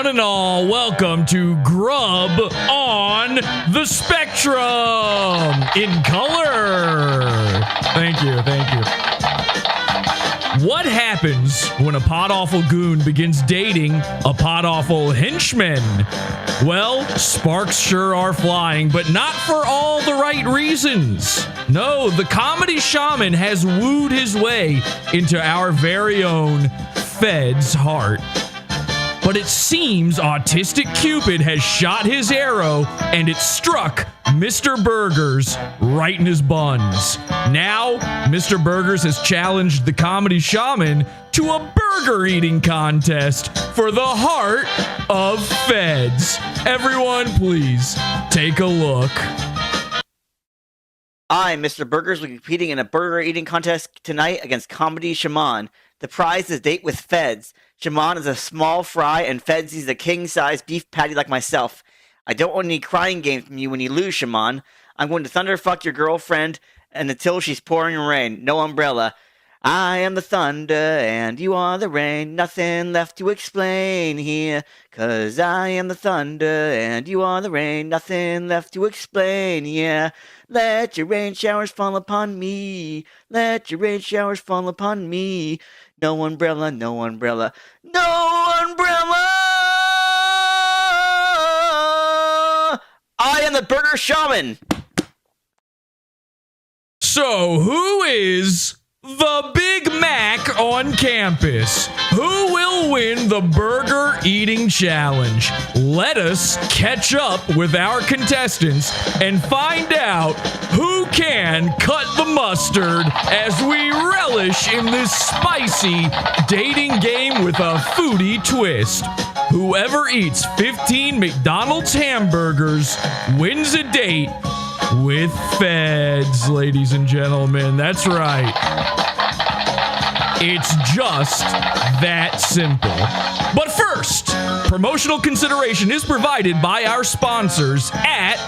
one and all, welcome to Grub on the Spectrum in color. Thank you. What happens when a PODAWFUL goon begins dating a PODAWFUL henchman? Well, sparks sure are flying, but not for all the right reasons. No, the Comedy Shaman has wooed his way into our very own Fed's heart. But it seems autistic Cupid has shot his arrow and it struck Mr. Burgers right in his buns. Now, Mr. Burgers has challenged the Comedy Shaman to a burger eating contest for the heart of Feds. Everyone, please take a look. I, Mr. Burgers, will be competing in a burger eating contest tonight against Comedy Shaman. The prize is a date with Feds. Shaman is a small fry, and Feds is a king-size beef patty like myself. I don't want any crying games from you when you lose, Shaman. I'm going to thunderfuck your girlfriend and until she's pouring rain. No umbrella. I am the thunder, and you are the rain. Nothing left to explain here. 'Cause I am the thunder, and you are the rain. Nothing left to explain, yeah. Let your rain showers fall upon me. Let your rain showers fall upon me. No umbrella, no umbrella, no umbrella! I am the Burger Shaman! So, who is the Big Mac on campus? Who will win the burger eating challenge? Let us catch up with our contestants and find out who can cut the mustard as we relish in this spicy dating game with a foodie twist. Whoever eats 15 McDonald's hamburgers wins a date with Feds, ladies and gentlemen. That's right. It's just that simple. But first, promotional consideration is provided by our sponsors at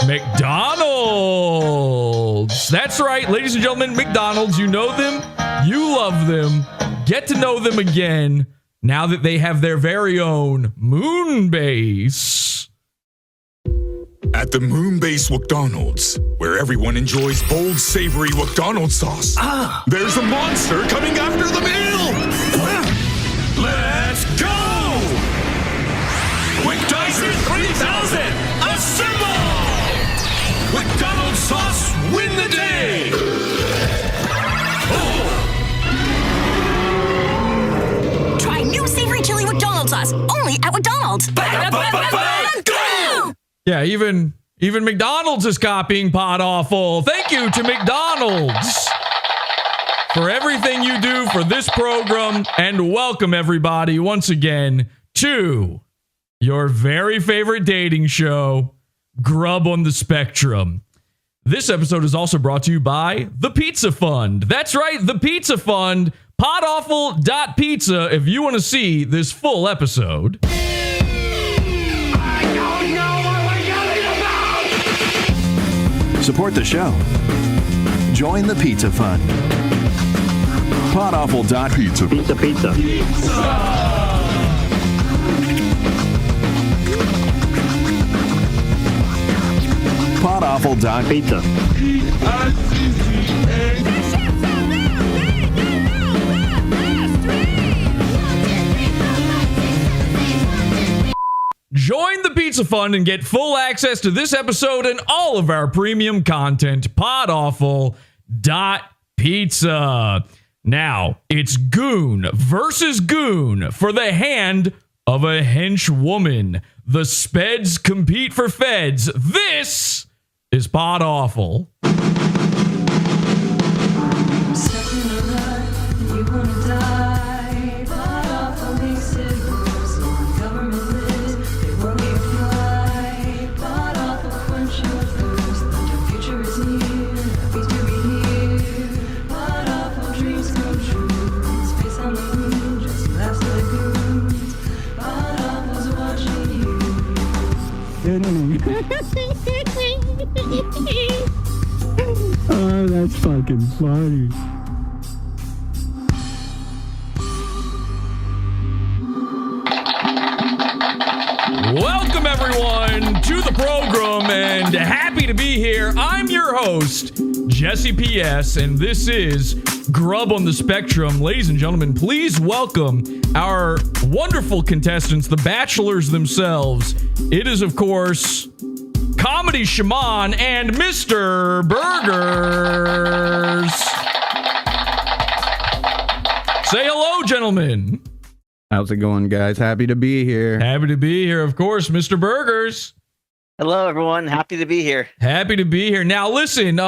McDonald's. That's right, ladies and gentlemen, McDonald's. You know them, you love them. Get to know them again now that they have their very own moon base. At the Moonbase McDonald's, where everyone enjoys bold, savory McDonald's sauce, there's a monster coming after the meal! Let's go! McDyson 3000, assemble! McDonald's sauce, win the day! Try new savory chili McDonald's sauce, only at McDonald's. Go! Yeah, even McDonald's is copying PODAWFUL. Thank you to McDonald's for everything you do for this program, and welcome everybody once again to your very favorite dating show, Grub on the Spectrum. This episode is also brought to you by the Pizza Fund. That's right, the Pizza Fund. PODAWFUL.pizza if you want to see this full episode. Support the show. Join the Pizza Fund. PODAWFUL.pizza. Pizza. PODAWFUL.pizza. Join the Pizza Fund and get full access to this episode and all of our premium content. PODAWFUL.pizza. Now, it's Goon versus Goon for the hand of a henchwoman. The Speds compete for Feds. This is PODAWFUL. Oh, that's fucking funny. Welcome, everyone, to the program, and happy to be here. I'm your host, Jesse P.S., and this is Grub on the Spectrum. Ladies and gentlemen, please welcome our wonderful contestants, the bachelors themselves. It is, of course, Comedy Shaman and Mr. Burgers. Say hello, gentlemen. How's it going, guys? Happy to be here. Happy to be here, of course, Mr. Burgers. Hello, everyone. Happy to be here. Happy to be here. Now, listen,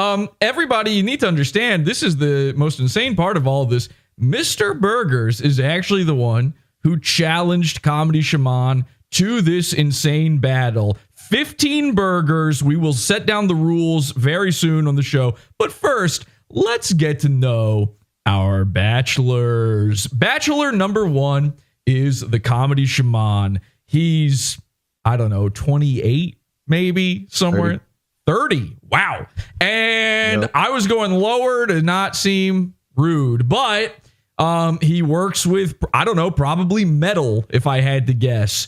everybody, you need to understand, this is the most insane part of all of this. Mr. Burgers is actually the one who challenged Comedy Shaman to this insane battle. 15 burgers. We will set down the rules very soon on the show. But first, let's get to know our bachelors. Bachelor number one is the Comedy Shaman. He's, I don't know, 28, maybe, somewhere. 30. Wow. And I was going lower to not seem rude, but he works with, I don't know, probably metal, if I had to guess.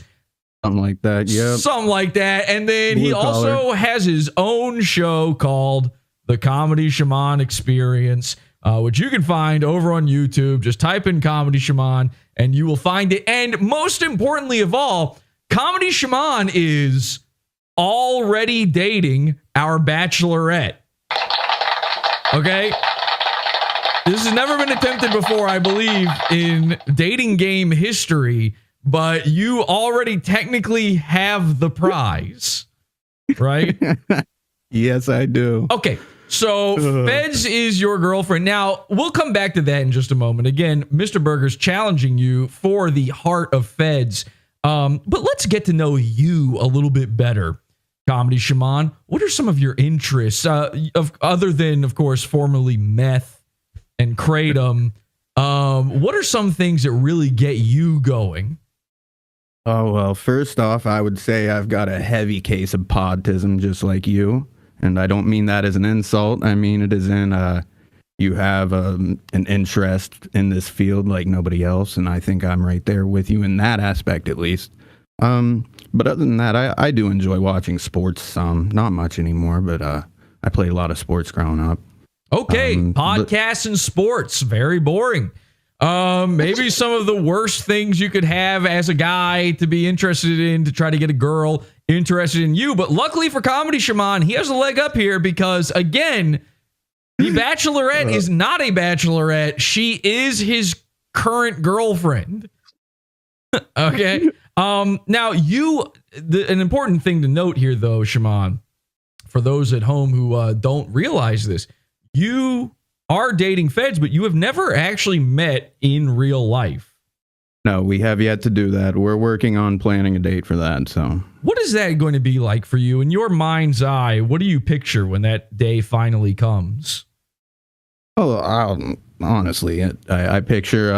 Something like that, yeah. Something like that. And then he also has his own show called The Comedy Shaman Experience, which you can find over on YouTube. Just type in Comedy Shaman and you will find it. And most importantly of all, Comedy Shaman is already dating our bachelorette. Okay? This has never been attempted before, I believe, in dating game history, but you already technically have the prize, right? Yes, I do. Okay. So Speds is your girlfriend. Now, we'll come back to that in just a moment. Again, Mr. Burger's challenging you for the heart of Feds. But let's get to know you a little bit better, Comedy Shaman. What are some of your interests, other than, of course, formerly meth and kratom? What are some things that really get you going? Oh, well, first off, I would say I've got a heavy case of podtism, just like you. And I don't mean that as an insult. I mean it as in you have an interest in this field like nobody else. And I think I'm right there with you in that aspect, at least. But other than that, I do enjoy watching sports some. Not much anymore, but I played a lot of sports growing up. Okay, podcasts and sports. Very boring. Maybe some of the worst things you could have as a guy to be interested in to try to get a girl interested in you. But luckily for Comedy Shaman, he has a leg up here because, again, the bachelorette is not a bachelorette. She is his current girlfriend. Okay. Now, an important thing to note here, though, Shaman, for those at home who don't realize this, you are dating Feds, but you have never actually met in real life. No, we have yet to do that. We're working on planning a date for that. So, what is that going to be like for you in your mind's eye? What do you picture when that day finally comes? Oh, honestly, I picture,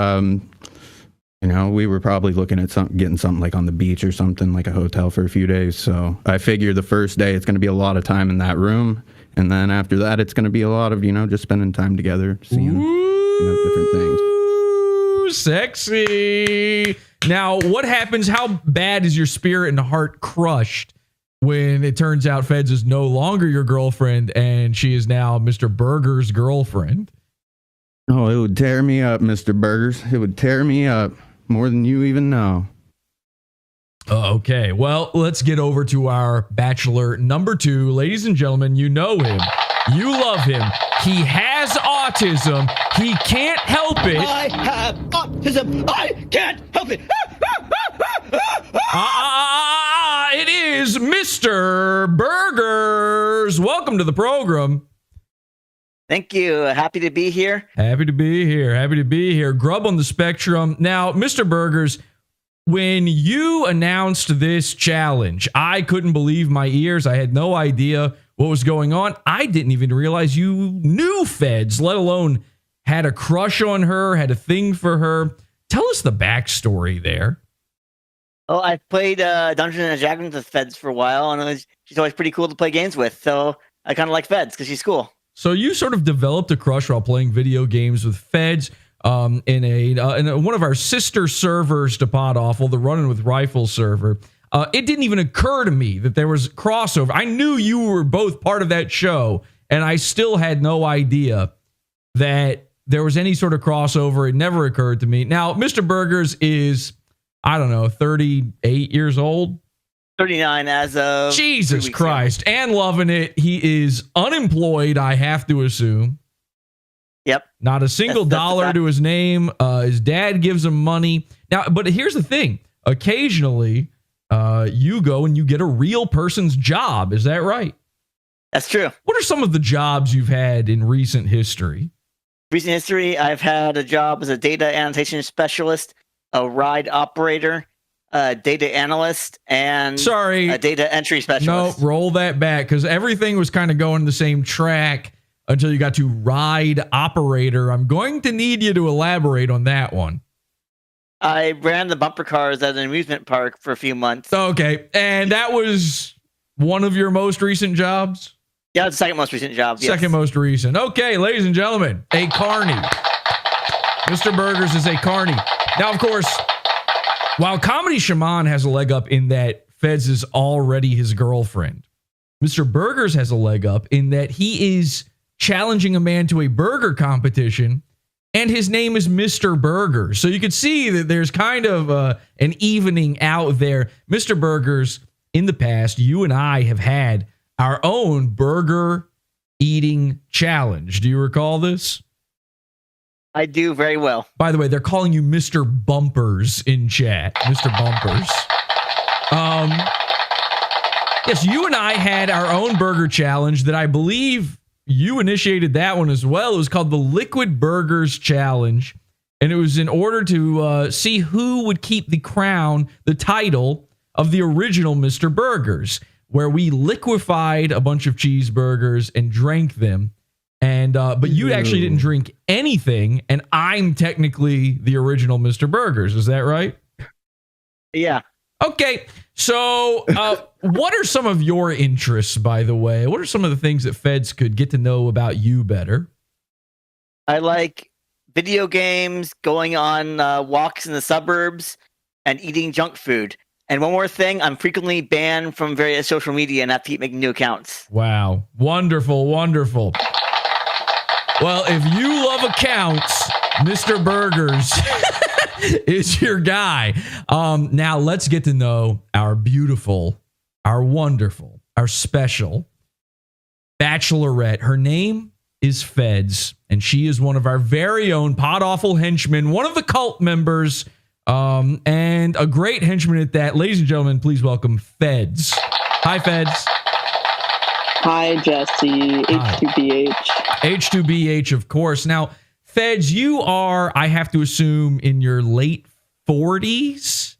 we were probably looking at getting something like on the beach or something, like a hotel for a few days. So I figure the first day it's going to be a lot of time in that room. And then after that, it's going to be a lot of, just spending time together, seeing, different things. Ooh, sexy. Now, what happens? How bad is your spirit and heart crushed when it turns out Feds is no longer your girlfriend and she is now Mr. Burger's girlfriend? Oh, it would tear me up, Mr. Burgers. It would tear me up more than you even know. Okay, well, let's get over to our bachelor number 2. Ladies and gentlemen, you know him. You love him. He has autism. He can't help it. I have autism. I can't help it. It is Mr. Burgers. Welcome to the program. Thank you. Happy to be here. Happy to be here. Happy to be here. Grub on the Spectrum. Now, Mr. Burgers, when you announced this challenge, I couldn't believe my ears. I had no idea what was going on. I didn't even realize you knew Feds, let alone had a crush on her, had a thing for her. Tell us the backstory there. Oh, I played Dungeons and Dragons with Feds for a while, and she's always pretty cool to play games with. So I kind of like Feds because she's cool. So you sort of developed a crush while playing video games with Feds. In one of our sister servers to PodAWFUL, the Running with Rifles server. it didn't even occur to me that there was crossover. I knew you were both part of that show, and I still had no idea that there was any sort of crossover. It never occurred to me. Now, Mr. Burgers is, I don't know, 38 years old. 39 as of Jesus Christ. Ago. And loving it. He is unemployed, I have to assume. Yep. Not a single dollar to his name. His dad gives him money. Now, but here's the thing. Occasionally, you go and you get a real person's job. Is that right? That's true. What are some of the jobs you've had in recent history? Recent history, I've had a job as a data annotation specialist, a ride operator, a data analyst, and a data entry specialist. No, roll that back, because everything was kind of going the same track until you got to ride operator. I'm going to need you to elaborate on that one. I ran the bumper cars at an amusement park for a few months. Okay, and that was one of your most recent jobs? Yeah, it's the second most recent job. Yes. Second most recent. Okay, ladies and gentlemen, a carny. Mr. Burgers is a carny. Now, of course, while Comedy Shaman has a leg up in that Feds is already his girlfriend, Mr. Burgers has a leg up in that he is challenging a man to a burger competition, and his name is Mr. Burgers. So you could see that there's kind of an evening out there. Mr. Burgers, in the past, you and I have had our own burger eating challenge. Do you recall this? I do very well. By the way, they're calling you Mr. Bumpers in chat. Mr. Bumpers. Yes, you and I had our own burger challenge that I believe you initiated that one as well. It was called the Liquid Burgers Challenge. And it was in order to see who would keep the crown, the title of the original Mr. Burgers, where we liquefied a bunch of cheeseburgers and drank them. And but you actually didn't drink anything, and I'm technically the original Mr. Burgers. Is that right? Yeah. Okay. So what are some of your interests, by the way? What are some of the things that Feds could get to know about you better? I like video games, going on walks in the suburbs, and eating junk food. And one more thing, I'm frequently banned from various social media and have to keep making new accounts. Wow. Wonderful, wonderful. Well, if you love accounts, Mr. Burgers is your guy. Now let's get to know our beautiful, our wonderful, our special bachelorette. Her name is Feds, and she is one of our very own PODAWFUL henchmen, one of the cult members, and a great henchman at that. Ladies and gentlemen, please welcome Feds. Hi, Feds. Hi, Jesse. H2BH. H2BH, of course. Now, Feds, you are, I have to assume, in your late 40s?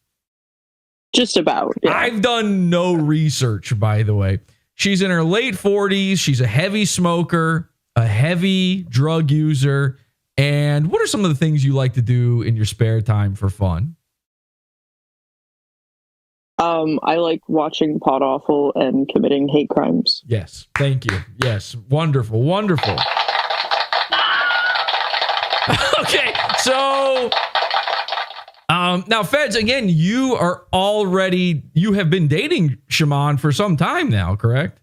Just about. Yeah. I've done no research, by the way. She's in her late 40s. She's a heavy smoker, a heavy drug user. And what are some of the things you like to do in your spare time for fun? I like watching PODAWFUL and committing hate crimes. Yes. Thank you. Yes. Wonderful. Wonderful. Okay. So, now, Feds, again, you have been dating Shaman for some time now, correct?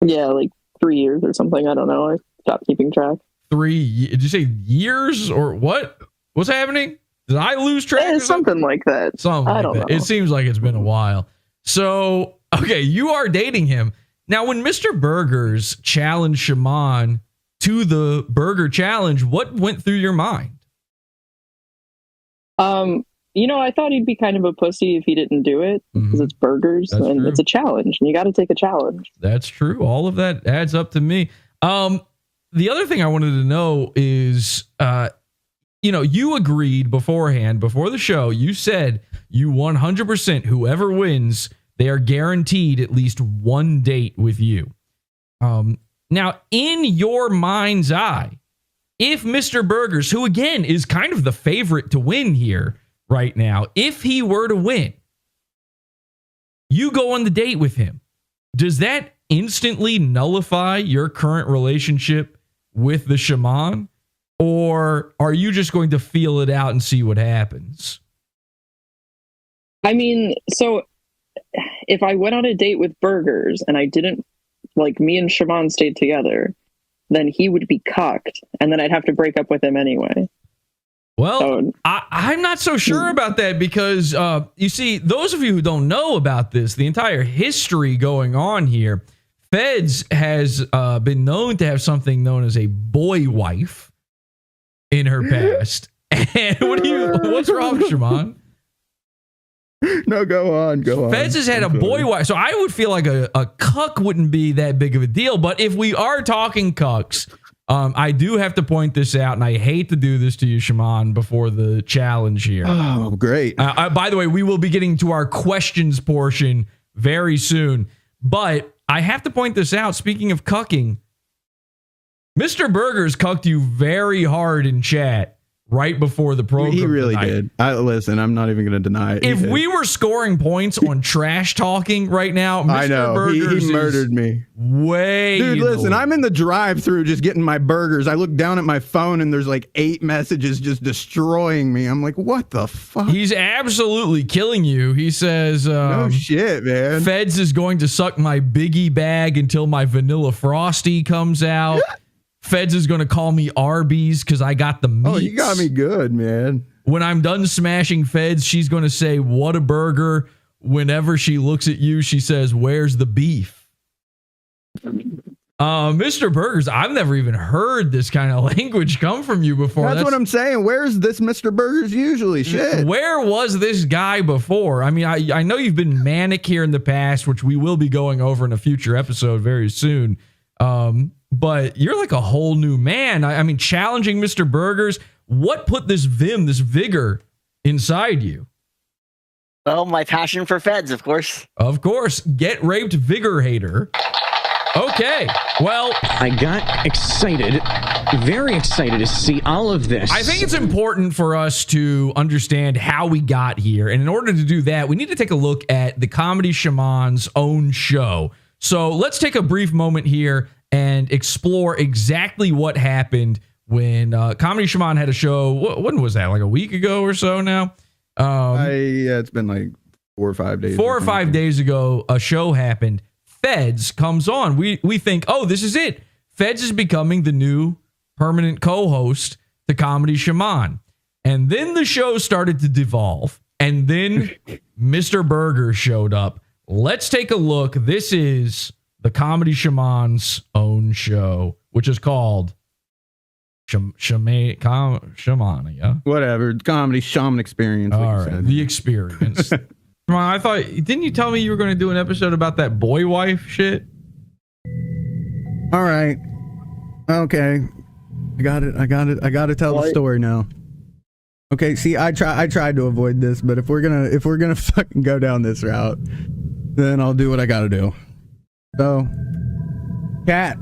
Yeah, like 3 years or something. I don't know. I stopped keeping track. Did you say years or what? What's happening? Did I lose track? Yeah, something like that. Something I like don't that. know. It seems like it's been a while. So, okay, you are dating him. Now, when Mr. Burgers challenged Shaman to the burger challenge, what went through your mind? I thought he'd be kind of a pussy if he didn't do it because it's burgers. That's and true. It's a challenge and you got to take a challenge. That's true. All of that adds up to me. The other thing I wanted to know is, you agreed beforehand, before the show, you said you 100% whoever wins, they are guaranteed at least one date with you. Now, in your mind's eye, if Mr. Burgers, who again is kind of the favorite to win here right now, if he were to win, you go on the date with him, does that instantly nullify your current relationship with the Shaman? Or are you just going to feel it out and see what happens? I mean, so if I went on a date with Burgers and I didn't, like, me and Shaman stayed together, then he would be cucked, and then I'd have to break up with him anyway. Well, So- I'm not so sure about that because, you see, those of you who don't know about this, the entire history going on here, Speds has been known to have something known as a boy wife in her past. And what's wrong, Shaman? No, go on. Speds has had a boy wife, so I would feel like a cuck wouldn't be that big of a deal. But if we are talking cucks, I do have to point this out, and I hate to do this to you, Shaman, before the challenge here. Oh, great. By the way, we will be getting to our questions portion very soon. But I have to point this out. Speaking of cucking, Mr. Burgers cucked you very hard in chat right before the program. He really tonight. did. Listen, I'm not even going to deny it. If we were scoring points on trash talking right now, Mr. I know. Burgers He murdered me. Way. Dude, listen, I'm in the drive-thru just getting my burgers. I look down at my phone and there's like 8 messages just destroying me. I'm like, what the fuck? He's absolutely killing you. He says, no shit, man. Speds is going to suck my biggie bag until my vanilla frosty comes out. Speds is going to call me Arby's because I got the meats. Oh, you got me good, man. When I'm done smashing Speds, she's going to say, what a burger. Whenever she looks at you, she says, where's the beef? Mr. Burgers, I've never even heard this kind of language come from you before. That's what I'm saying. Where's this Mr. Burgers usually? Shit. Where was this guy before? I mean, I know you've been manic here in the past, which we will be going over in a future episode very soon. But you're like a whole new man. I mean, challenging Mr. Burgers. What put this vim, this vigor inside you? Well, my passion for Feds, of course. Of course. Get raped vigor hater. Okay. Well, I got excited, very excited to see all of this. I think it's important for us to understand how we got here. And in order to do that, we need to take a look at the Comedy Shaman's own show. So let's take a brief moment here and explore exactly what happened when Comedy Shaman had a show. When was that? Like a week ago or so now? Yeah, it's been like 4 or 5 days. 4 or 5 days ago, a show happened. Feds comes on. We think, oh, this is it. Feds is becoming the new permanent co-host to Comedy Shaman. And then the show started to devolve. And then Mr. Burger showed up. Let's take a look. This is the Comedy Shaman's own show, which is called Shaman, yeah? Whatever. Comedy Shaman Experience. Like All right, the experience. Come on, I thought, didn't you tell me you were going to do an episode about that boy wife shit? All right. Okay. I got it. I got to tell the story now. Okay, see, I tried to avoid this, but if we're gonna fucking go down this route, then I'll do what I got to do. So, Cat,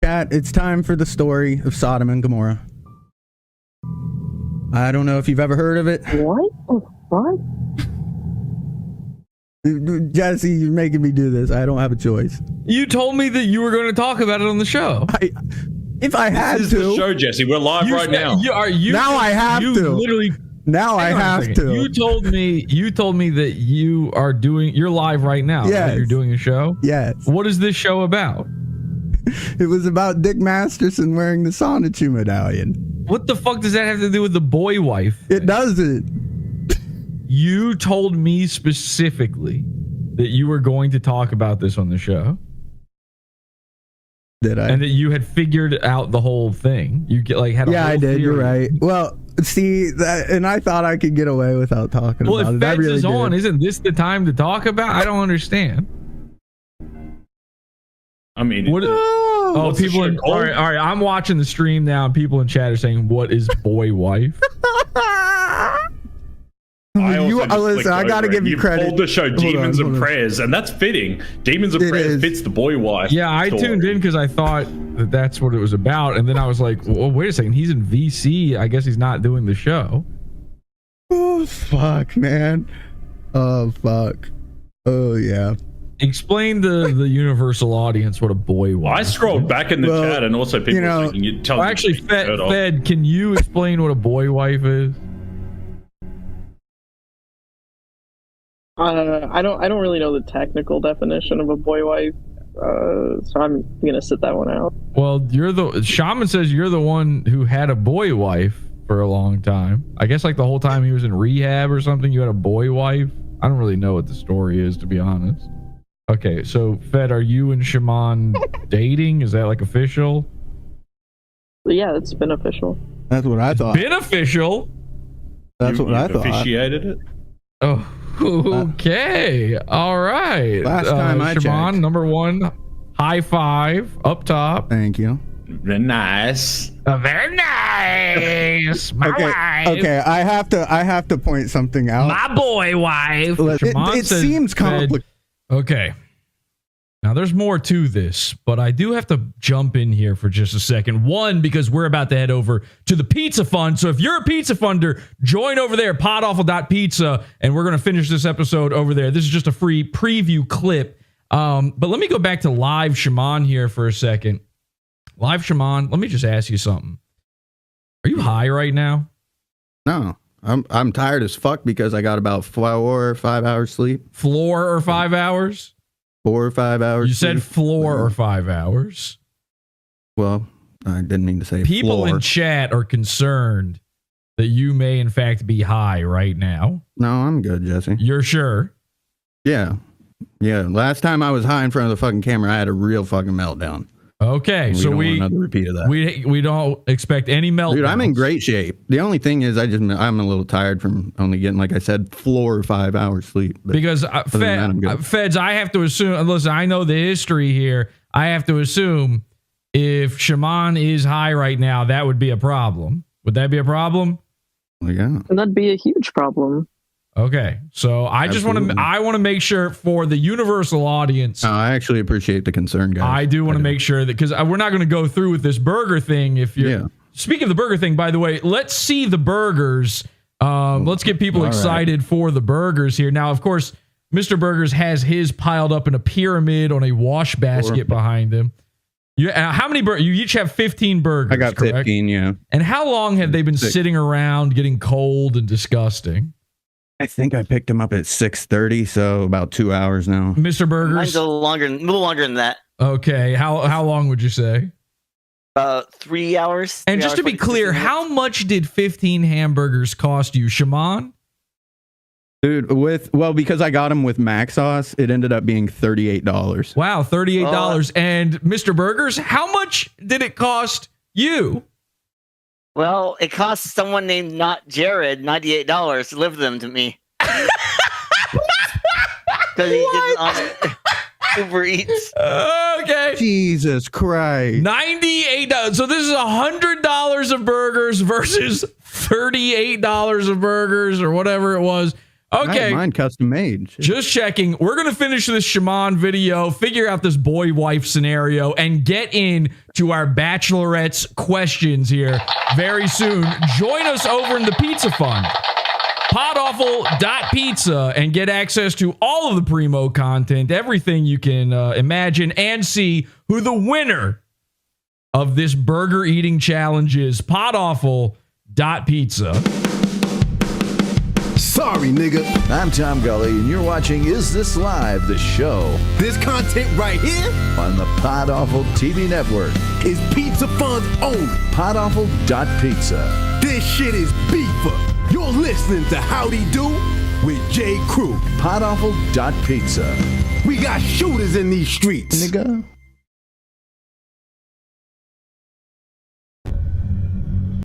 it's time for the story of Sodom and Gomorrah. I don't know if you've ever heard of it. What the fuck? Jesse, you're making me do this. I don't have a choice. You told me that you were going to talk about it on the show. If I had This to. is the show, Jesse. We're live right now. Now I have to. Literally. Now I have to. You told me that you're live right now. Yes. That you're doing a show. Yes. What is this show about? It was about Dick Masterson wearing the Sonichu medallion. What the fuck does that have to do with the boy wife? It doesn't. You told me specifically that you were going to talk about this on the show. Did I? And that you had figured out the whole thing. You get like had a Yeah, whole I did. theory. You're right. Well, see that, and I thought I could get away without talking Well, about if it. I Feds really is did. on, isn't this the time to talk about? I don't understand. I mean, What? Oh, what's the people! show called? All right. I'm watching the stream now, and people in chat are saying, "What is boy wife?" I also just listen, clicked I got to over give it. you credit. Called the show Hold Demons on, and hold on. Prayers, and that's fitting. Demons and It Prayers is. fits the boy wife. Yeah, I story. tuned in because I thought that that's what it was about, and then I was like, "Well, wait a second. He's in VC. I guess he's not doing the show." Oh fuck, man. Oh fuck. Oh yeah. Explain to the universal audience what a boy wife. I scrolled back in the Well, chat, and also people you know- were saying, you tell Well, them actually, to take their shirt off. Fed, can you explain what a boy wife is? I don't really know the technical definition of a boy wife, so I'm gonna sit that one out. Well, Shaman says you're the one who had a boy wife for a long time. I guess like the whole time he was in rehab or something, you had a boy wife. I don't really know what the story is, to be honest. Okay, so Fed, are you and Shaman dating? Is that like official? Yeah, it's been official. That's what I thought. Beneficial? That's what I thought. Officiated it? Oh, okay. All right. Last time I Shaman, checked. number one, high five up top. Thank you. Very nice. Very nice. My wife. Okay, I have to point something out. My boy wife. Shaman It says seems Fed. complicated. Okay. Now, there's more to this, but I do have to jump in here for just a second. One, because we're about to head over to the Pizza Fund. So if you're a pizza funder, join over there, podawful.pizza, and we're going to finish this episode over there. This is just a free preview clip. But let me go back to Live Shaman here for a second. Live Shaman, let me just ask you something. Are you high right now? No, I'm tired as fuck because I got about 4 or 5 hours sleep. 4 or 5 hours? 4 or 5 hours. You said 4 or 5 hours. Well, I didn't mean to say People floor. in chat are concerned that you may in fact be high right now. No, I'm good, Jesse. You're sure? Yeah. Last time I was high in front of the fucking camera, I had a real fucking meltdown. Okay, We so don't want we another repeat of that. we don't expect any meltdowns. Dude, I'm in great shape. The only thing is I'm a little tired from only getting, like I said, 4 or 5 hours sleep. But because other than that, I'm good. Feds, I have to assume. Listen, I know the history here. I have to assume if Shaman is high right now, that would be a problem. Would that be a problem? Well, yeah. And that'd be a huge problem. Okay, so I just want to make sure for the universal audience. I actually appreciate the concern, guys. I do want to make sure that because we're not going to go through with this burger thing. If you're speaking of the burger thing, by the way, let's see the burgers. Let's get people excited for the burgers here. Now, of course, Mr. Burgers has his piled up in a pyramid on a wash basket behind him. How many burgers? You each have 15 burgers. I got correct? 15, yeah. And how long have they been sitting around getting cold and disgusting? I think I picked them up at 6:30, so about 2 hours now. Mr. Burgers? Mine's a little longer than that. Okay. How long would you say? 3 hours. And just to be clear, how much did 15 hamburgers cost you, Shaman? Dude, because I got them with mac sauce, it ended up being $38. Wow, $38. And Mr. Burgers, how much did it cost you? Well, it cost someone named Not Jared $98 to deliver them to me. Because he did on Uber Eats. Okay. Jesus Christ. $98. So this is $100 of burgers versus $38 of burgers or whatever it was. Okay. Mine custom made. Shit. Just checking. We're going to finish this Shaman video, figure out this boy wife scenario, and get in to our bachelorette's questions here very soon. Join us over in the Pizza Fund. PODAWFUL.pizza and get access to all of the Primo content, everything you can imagine, and see who the winner of this burger eating challenge is. PODAWFUL.pizza. Sorry, nigga. I'm Tom Gully, and you're watching Is This Live, the show. This content right here on the Pod Awful TV network is Pizza Fund's own PODAWFUL.pizza. This shit is beefer. You're listening to Howdy Do with J. Crew. PODAWFUL.pizza. We got shooters in these streets. Nigga.